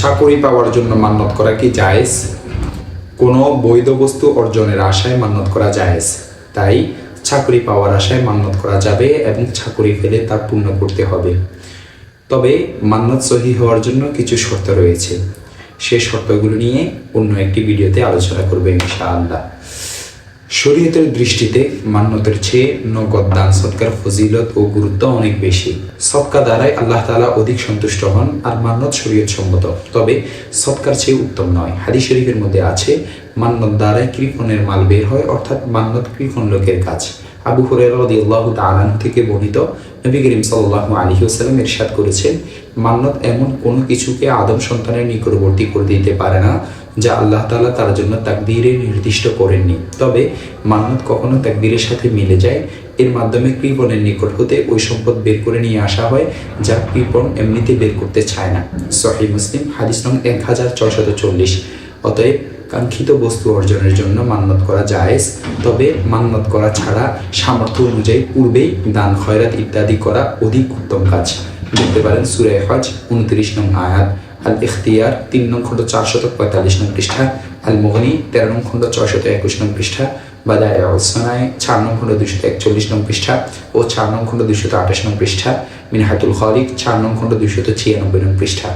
চাকরি পাওয়ার জন্য মান্যত করা কি জায়েজ? কোনো বৈধ বস্তু অর্জনের আশায় মান্যত করা জায়েজ, তাই চাকরি পাওয়ার আশায় মান্যত করা যাবে এবং চাকরি পেলে তা পূর্ণ করতে হবে। তবে মান্যত সহি হওয়ার জন্য কিছু শর্ত রয়েছে, সে শর্তগুলো নিয়ে অন্য একটি ভিডিওতে আলোচনা করবে ইনশাআল্লাহ। শরীয়তের দৃষ্টিতে মান্যতের চেয়ে নগদ দান সৎকার ফজিলত ও গুরুত্ব অনেক বেশি। সৎকা দ্বারাই আল্লাহ তাআলা অধিক সন্তুষ্ট হন, আর মান্যত শরীয়ত সম্মত, তবে সৎকার চেয়ে উত্তম নয়। হাদিস শরীফের মধ্যে আছে, মান্যত দ্বারাই কৃপণের মাল বের হয়, অর্থাৎ মান্যত কৃপণ লোকের কাজ। আবু হুরায়রা রাদিয়াল্লাহু তাআলা আনহু থেকে বর্ণিত, নবী করিম সাল্লাল্লাহু আলাইহি ওয়াসাল্লাম ইরশাদ করেছেন, মান্যত এমন কোনো কিছুকে আদম সন্তানের নিকটবর্তী করে দিতে পারে না যা আল্লাহ তাআলা তার জন্য তাকদীরে নির্দিষ্ট করেননি। তবে মান্যত কখনো তাকদীরের সাথে মিলে যায়, এর মাধ্যমে কৃপণের নিকট হতে ওই সম্পদ বের করে নিয়ে আসা হয় যা কৃপণ এমনিতে বের করতে চায় না। সহিহ মুসলিম হাদিস নং 1640। অতএব কাঙ্ক্ষিত বস্তু অর্জনের জন্য মান্যত করা জায়েজ, তবে মান্যত করা ছাড়া সামর্থ্য অনুযায়ী পূর্বেই দান খয়রাত ইত্যাদি করা অধিক উত্তম কাজ। দেখতে পারেন সূরা হজ 29 নং আয়াত, আল ইখতিয়ার 3 নং খণ্ড 445 নং পৃষ্ঠা, আল মুগনি 13 নং খণ্ড 621 নং পৃষ্ঠা, বাদায়ে আস-সানায়ে 4 নং খণ্ড 241 নং পৃষ্ঠা ও 4 নং খণ্ড 228 নং পৃষ্ঠা, মিনহাতুল খালিক 4 নং খণ্ড 296 নং পৃষ্ঠা।